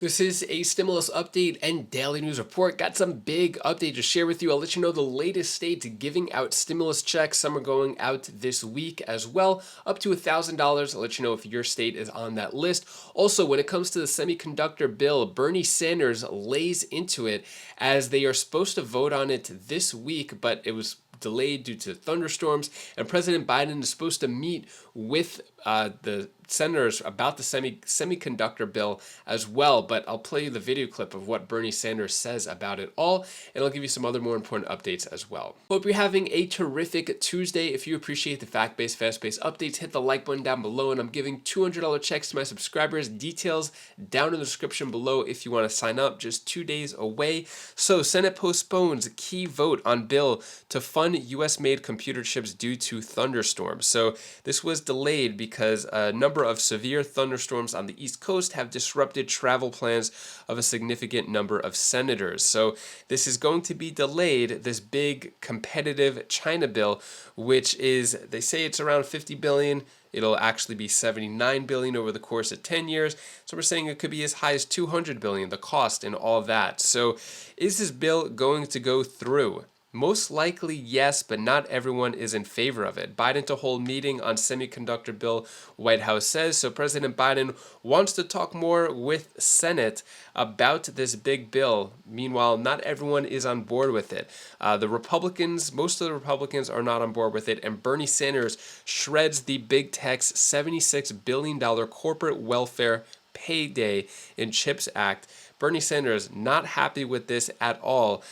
This is a stimulus update and daily news report. Got some big update to share with you. I'll let you know the latest states giving out stimulus checks. Some are going out this week as well, up to $1,000. I'll let you know if your state is on that list. Also, when it comes to the semiconductor bill, Bernie Sanders lays into it as they are supposed to vote on it this week, but it was delayed due to thunderstorms, and President Biden is supposed to meet with the senators about the semiconductor bill as well. But I'll play you the video clip of what Bernie Sanders says about it all, and I'll give you some other more important updates as well. Hope you're having a terrific Tuesday. If you appreciate the fact-based, fast-paced updates, hit the like button down below, and I'm giving $200 checks to my subscribers. Details down in the description below if you want to sign up. Just 2 days away. So Senate postpones a key vote on bill to fund US-made computer chips due to thunderstorms. So this was delayed because a number of severe thunderstorms on the East Coast have disrupted travel plans of a significant number of senators. So this is going to be delayed, this big competitive China bill, which is, they say it's around 50 billion. It'll actually be 79 billion over the course of 10 years. So we're saying it could be as high as 200 billion, the cost and all that. So is this bill going to go through? Most likely, yes, but not everyone is in favor of it. Biden to hold meeting on semiconductor bill, White House says. So President Biden wants to talk more with Senate about this big bill. Meanwhile, not everyone is on board with it. The Republicans, most of the Republicans are not on board with it, and Bernie Sanders shreds the big tech's $76 billion corporate welfare payday in CHIPS Act. Bernie Sanders not happy with this at all,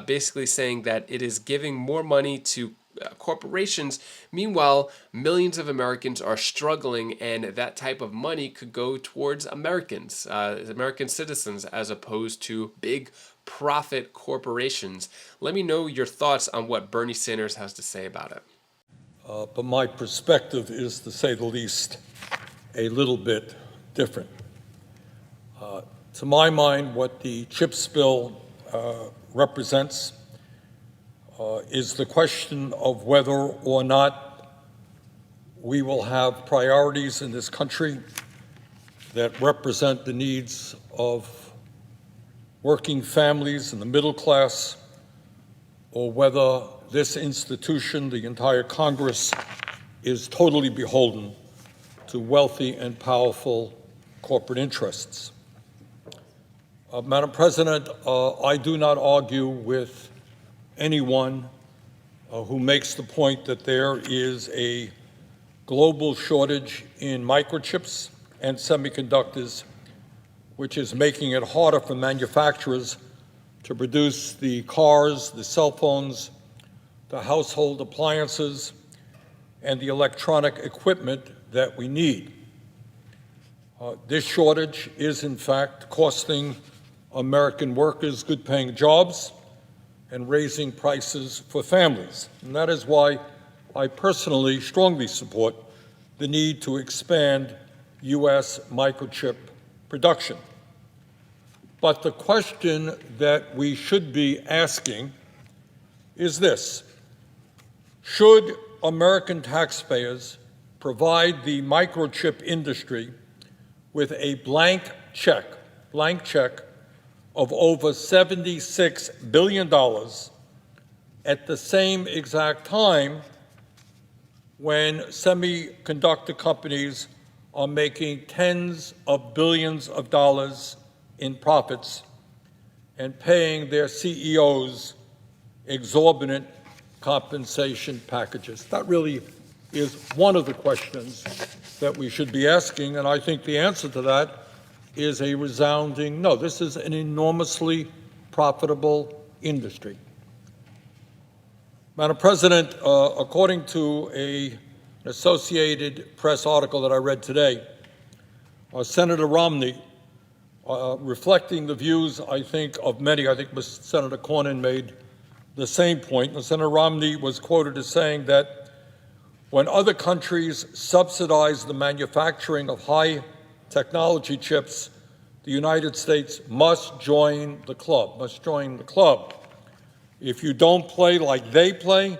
basically saying that it is giving more money to corporations. Meanwhile, millions of Americans are struggling, and that type of money could go towards Americans, American citizens, as opposed to big profit corporations. Let me know your thoughts on what Bernie Sanders has to say about it. But my perspective is, to say the least, a little bit different. To my mind, what the CHIPS bill represents is the question of whether or not we will have priorities in this country that represent the needs of working families and the middle class, or whether this institution, the entire Congress, is totally beholden to wealthy and powerful corporate interests. Madam President, I do not argue with anyone who makes the point that there is a global shortage in microchips and semiconductors, which is making it harder for manufacturers to produce the cars, the cell phones, the household appliances, and the electronic equipment that we need. This shortage is, in fact, costing American workers good-paying jobs and raising prices for families. And that is why I personally strongly support the need to expand U.S. microchip production. But the question that we should be asking is this: should American taxpayers provide the microchip industry with a blank check of over $76 billion at the same exact time when semiconductor companies are making tens of billions of dollars in profits and paying their CEOs exorbitant compensation packages? That really is one of the questions that we should be asking, and I think the answer to that is a resounding no. This is an enormously profitable industry. Madam President, according to an Associated Press article that I read today, Senator Romney, reflecting the views, I think, of many, I think Senator Cornyn made the same point, and Senator Romney was quoted as saying that when other countries subsidize the manufacturing of high technology chips, the United States must join the club. If you don't play like they play,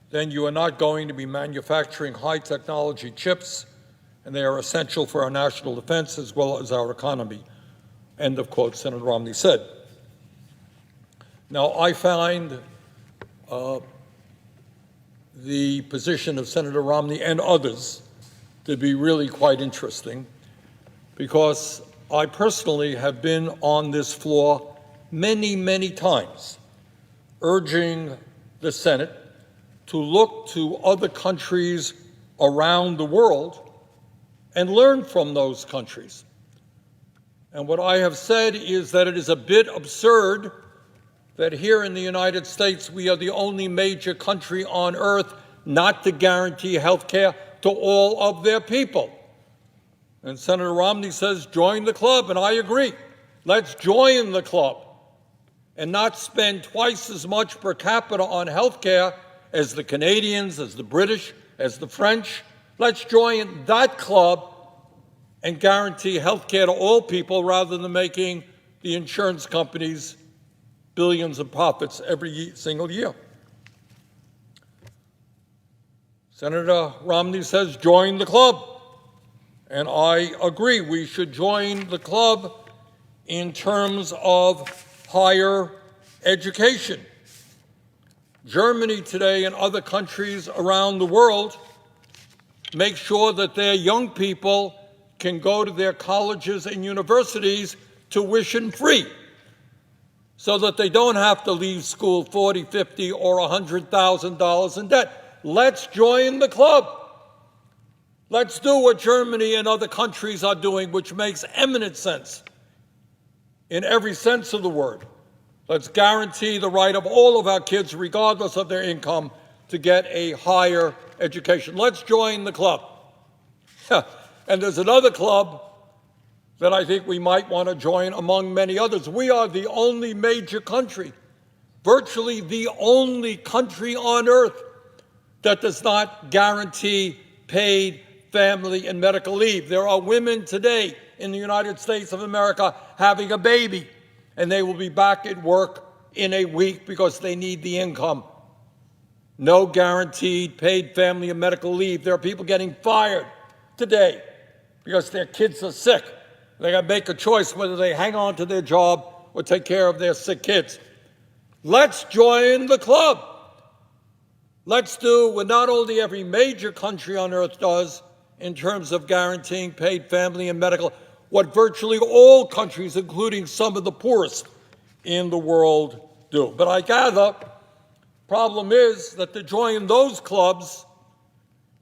then you are not going to be manufacturing high technology chips, and they are essential for our national defense as well as our economy. end of quote, Senator Romney said. Now, I find the position of Senator Romney and others to be really quite interesting, because I personally have been on this floor many, many times urging the Senate to look to other countries around the world and learn from those countries. And what I have said is that it is a bit absurd that here in the United States we are the only major country on earth not to guarantee health care to all of their people. And Senator Romney says, join the club, and I agree. Let's join the club and not spend twice as much per capita on health care as the Canadians, as the British, as the French. Let's join that club and guarantee health care to all people rather than making the insurance companies billions of profits every single year. Senator Romney says, join the club. And I agree, we should join the club in terms of higher education. Germany today and other countries around the world make sure that their young people can go to their colleges and universities tuition-free, so that they don't have to leave school $40,000, $50,000, or $100,000 in debt. Let's join the club. Let's do what Germany and other countries are doing, which makes eminent sense in every sense of the word. Let's guarantee the right of all of our kids, regardless of their income, to get a higher education. Let's join the club. And there's another club that I think we might want to join among many others. We are the only major country, virtually the only country on earth, that does not guarantee paid family and medical leave. There are women today in the United States of America having a baby, and they will be back at work in a week because they need the income. No guaranteed paid family and medical leave. There are people getting fired today because their kids are sick. They got to make a choice whether they hang on to their job or take care of their sick kids. Let's join the club. Let's do what not only every major country on earth does in terms of guaranteeing paid family and medical, what virtually all countries, including some of the poorest in the world, do. But I gather the problem is that to join those clubs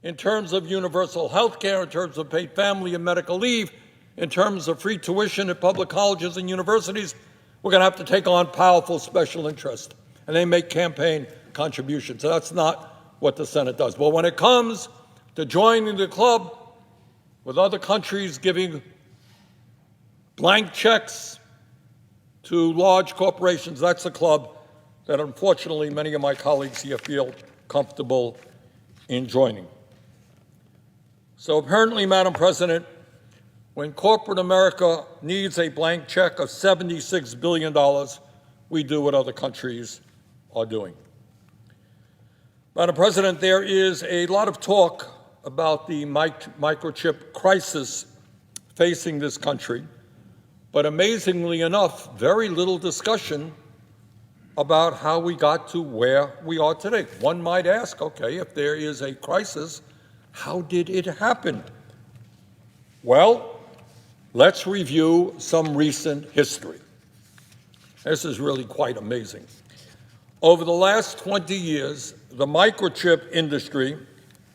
in terms of universal health care, in terms of paid family and medical leave, in terms of free tuition at public colleges and universities, we're going to have to take on powerful special interests, and they make campaign contributions. So that's not what the Senate does. But when it comes to joining the club with other countries giving blank checks to large corporations, that's a club that unfortunately many of my colleagues here feel comfortable in joining. So apparently, Madam President, when corporate America needs a blank check of $76 billion, we do what other countries are doing. Madam President, there is a lot of talk about the microchip crisis facing this country, but amazingly enough, very little discussion about how we got to where we are today. One might ask, okay, if there is a crisis, how did it happen? Well, let's review some recent history. This is really quite amazing. Over the last 20 years, the microchip industry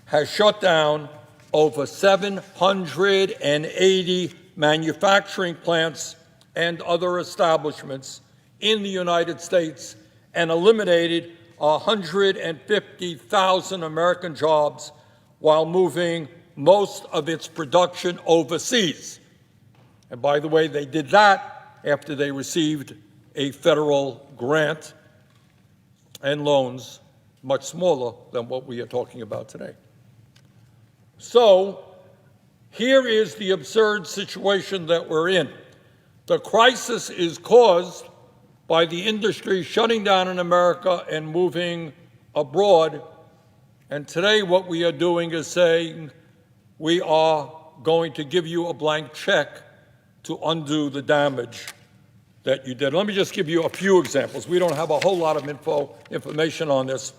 has shut down over 780 manufacturing plants and other establishments in the United States and eliminated 150,000 American jobs while moving most of its production overseas. And by the way, they did that after they received a federal grant and loans much smaller than what we are talking about today. So here is the absurd situation that we're in. The crisis is caused by the industry shutting down in America and moving abroad. And today what we are doing is saying we are going to give you a blank check to undo the damage that you did. Let me just give you a few examples. We don't have a whole lot of information on this.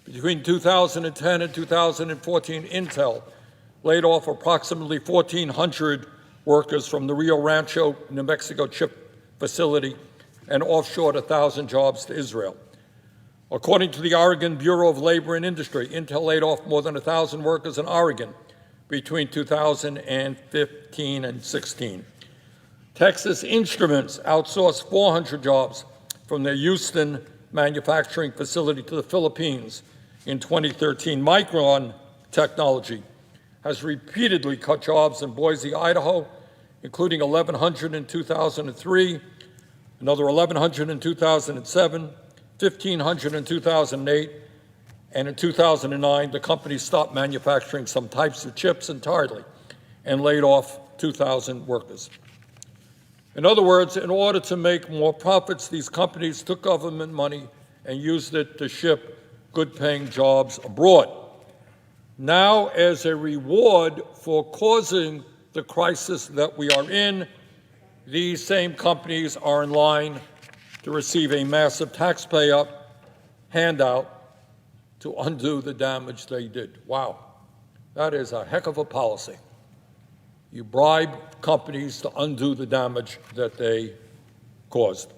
Between 2010 and 2014, Intel laid off approximately 1,400 workers from the Rio Rancho, New Mexico chip facility and offshored 1,000 jobs to Israel. According to the Oregon Bureau of Labor and Industry, Intel laid off more than 1,000 workers in Oregon between 2015 and 16. Texas Instruments outsourced 400 jobs from their Houston manufacturing facility to the Philippines in 2013. Micron Technology has repeatedly cut jobs in Boise, Idaho, including 1,100 in 2003, another 1,100 in 2007, 1,500 in 2008, and in 2009, the company stopped manufacturing some types of chips entirely and laid off 2,000 workers. In other words, in order to make more profits, these companies took government money and used it to ship good-paying jobs abroad. Now, as a reward for causing the crisis that we are in, these same companies are in line to receive a massive taxpayer handout to undo the damage they did. Wow, that is a heck of a policy. You bribe companies to undo the damage that they caused.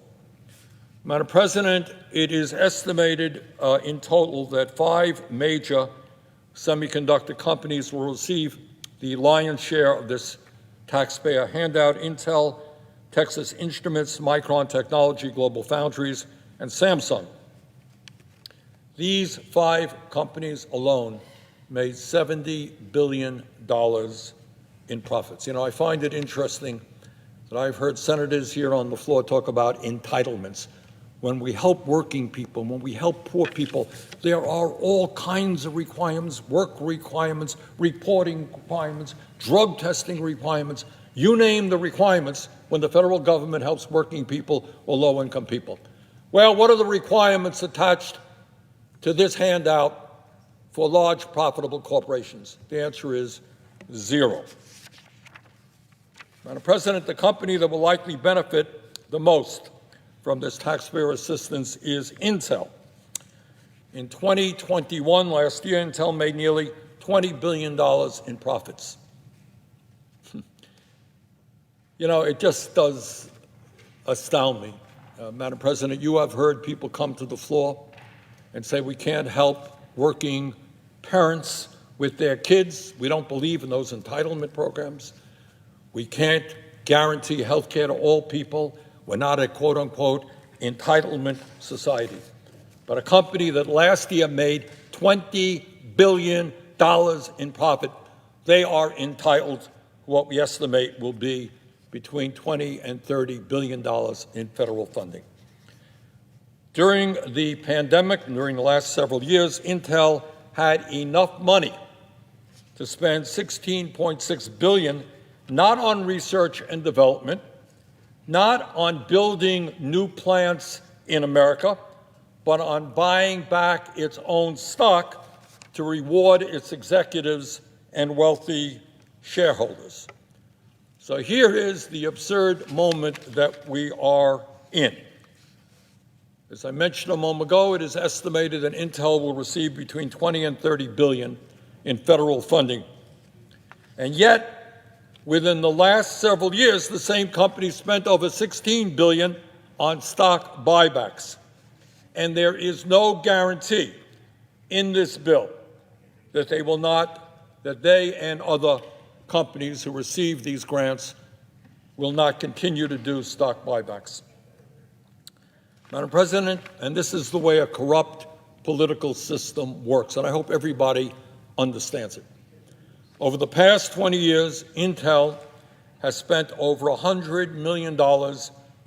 Madam President, it is estimated in total that 5 major semiconductor companies will receive the lion's share of this taxpayer handout: Intel, Texas Instruments, Micron Technology, Global Foundries, and Samsung. These 5 companies alone made $70 billion in profits. You know, I find it interesting that I've heard senators here on the floor talk about entitlements. When we help working people, when we help poor people, there are all kinds of requirements, work requirements, reporting requirements, drug testing requirements. You name the requirements when the federal government helps working people or low-income people. Well, what are the requirements attached to this handout for large profitable corporations? The answer is 0. Madam President, the company that will likely benefit the most from this taxpayer assistance is Intel. In 2021, last year, Intel made nearly $20 billion in profits. You know, it just does astound me. Madam President, you have heard people come to the floor and say we can't help working parents with their kids. We don't believe in those entitlement programs. We can't guarantee health care to all people. We're not a quote-unquote entitlement society. But a company that last year made $20 billion in profit, they are entitled to what we estimate will be between $20 and $30 billion in federal funding. During the pandemic and during the last several years, Intel had enough money to spend $16.6 billion not on research and development, not on building new plants in America, but on buying back its own stock to reward its executives and wealthy shareholders. So here is the absurd moment that we are in. As I mentioned a moment ago, it is estimated that Intel will receive between $20 and $30 billion in federal funding. And yet, within the last several years, the same company spent over $16 billion on stock buybacks. And there is no guarantee in this bill that they and other companies who receive these grants will not continue to do stock buybacks. Madam President, and this is the way a corrupt political system works, and I hope everybody understands it. Over the past 20 years, Intel has spent over $100 million on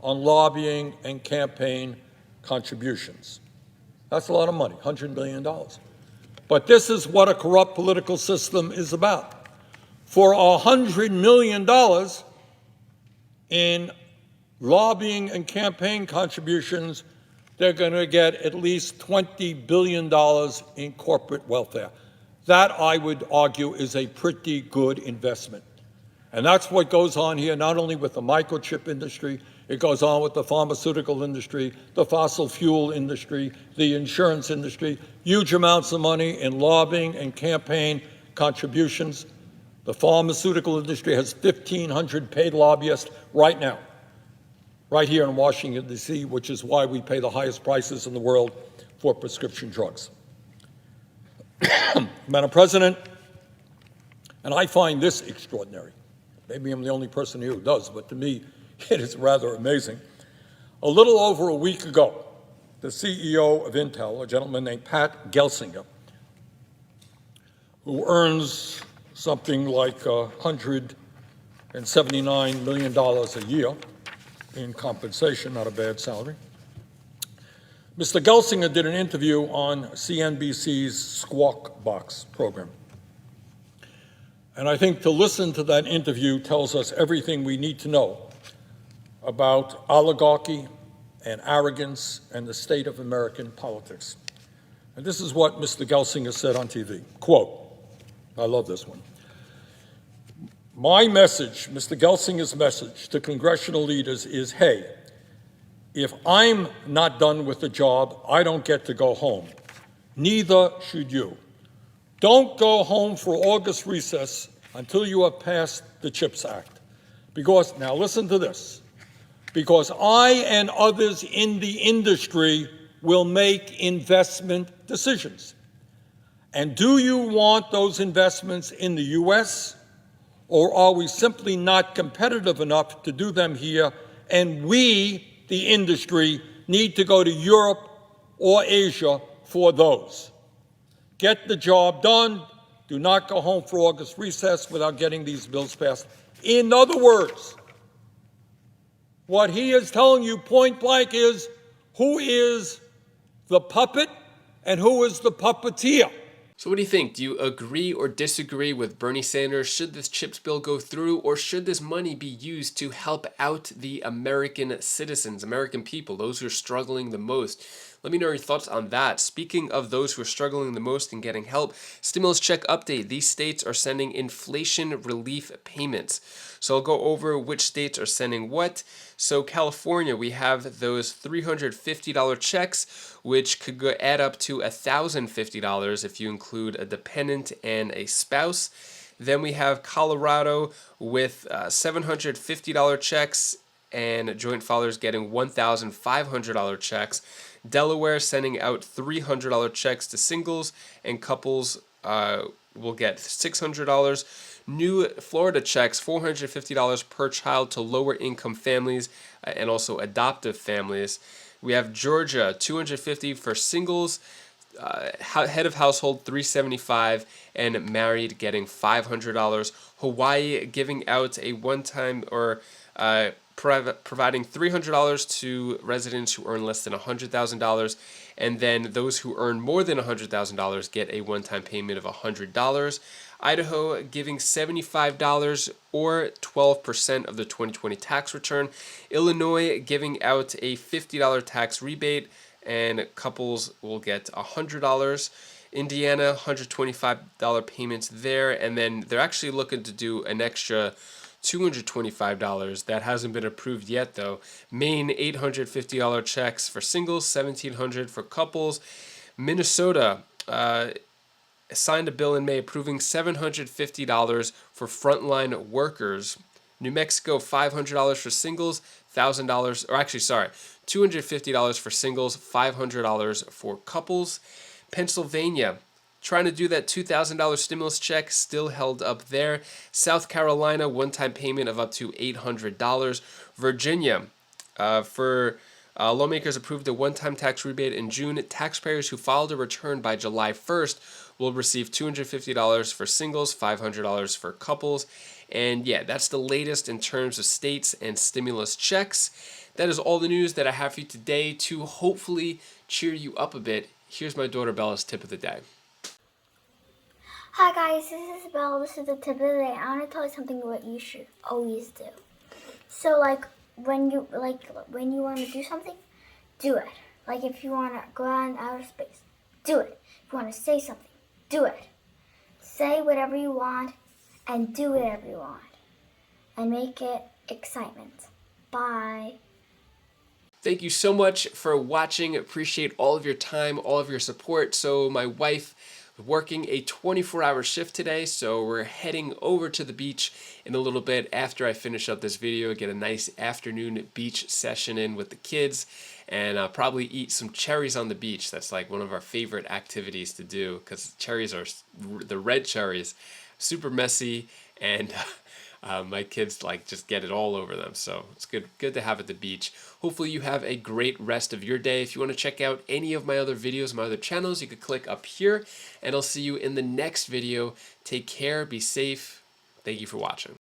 lobbying and campaign contributions. That's a lot of money, $100 million. But this is what a corrupt political system is about. For $100 million in lobbying and campaign contributions, they're going to get at least $20 billion in corporate welfare. That, I would argue, is a pretty good investment. And that's what goes on here, not only with the microchip industry, it goes on with the pharmaceutical industry, the fossil fuel industry, the insurance industry, huge amounts of money in lobbying and campaign contributions. The pharmaceutical industry has 1,500 paid lobbyists right now, right here in Washington, D.C., which is why we pay the highest prices in the world for prescription drugs. Madam President, and I find this extraordinary. Maybe I'm the only person here who does, but to me, it is rather amazing. A little over a week ago, the CEO of Intel, a gentleman named Pat Gelsinger, who earns something like $179 million a year in compensation, not a bad salary. Mr. Gelsinger did an interview on CNBC's Squawk Box program. And I think to listen to that interview tells us everything we need to know about oligarchy and arrogance and the state of American politics. And this is what Mr. Gelsinger said on TV, quote, I love this one. My message, Mr. Gelsinger's message to congressional leaders is, hey, if I'm not done with the job, I don't get to go home. Neither should you. Don't go home for August recess until you have passed the CHIPS Act. Because, now listen to this, because I and others in the industry will make investment decisions. And do you want those investments in the U.S., or are we simply not competitive enough to do them here, and we, the industry, need to go to Europe or Asia for those? Get the job done. Do not go home for August recess without getting these bills passed. In other words, what he is telling you point blank is who is the puppet and who is the puppeteer. So what do you think? Do you agree or disagree with Bernie Sanders? Should this CHIPS bill go through, or should this money be used to help out the American citizens, American people, those who are struggling the most? Let me know your thoughts on that. Speaking of those who are struggling the most and getting help, stimulus check update. These states are sending inflation relief payments. So I'll go over which states are sending what. So California, we have those $350 checks, which could add up to $1,050 if you include a dependent and a spouse. Then we have Colorado with $750 checks and joint fathers getting $1,500 checks. Delaware sending out $300 checks to singles, and couples will get $600. New Florida checks, $450 per child to lower income families and also adoptive families. We have Georgia, $250 for singles, head of household $375, and married getting $500. Hawaii giving out a one-time or providing $300 to residents who earn less than $100,000, and then those who earn more than $100,000 get a one-time payment of $100. Idaho giving $75 or 12% of the 2020 tax return. Illinois giving out a $50 tax rebate, and couples will get $100. Indiana, $125 payments there, and then they're actually looking to do an extra $225. That hasn't been approved yet, though. Maine, $850 checks for singles, $1,700 for couples. Minnesota signed a bill in May approving $750 for frontline workers. New Mexico, $500 for singles, $1,000, or actually, sorry, $250 for singles, $500 for couples. Pennsylvania, trying to do that $2,000 stimulus check, still held up there. South Carolina, one-time payment of up to $800. Virginia, lawmakers approved a one-time tax rebate in June. Taxpayers who filed a return by July 1st will receive $250 for singles, $500 for couples. And yeah, that's the latest in terms of states and stimulus checks. That is all the news that I have for you today to hopefully cheer you up a bit. Here's my daughter Bella's tip of the day. Hi guys, this is Belle. This is the tip of the day. I want to tell you something what you should always do. So when you want to do something, do it. Like if you want to go out in outer space, do it. If you want to say something, do it. Say whatever you want and do whatever you want. and make it excitement. Bye. Thank you so much for watching. Appreciate all of your time, all of your support. So my wife is working a 24-hour shift today, so we're heading over to the beach in a little bit after I finish up this video, get a nice afternoon beach session in with the kids, and probably eat some cherries on the beach. That's like one of our favorite activities to do, because cherries are, the red cherries, super messy, and my kids like just get it all over them, so it's good to have at the beach. Hopefully you have a great rest of your day. If you want to check out any of my other videos, my other channels, you could click up here, and I'll see you in the next video. Take care, be safe. Thank you for watching.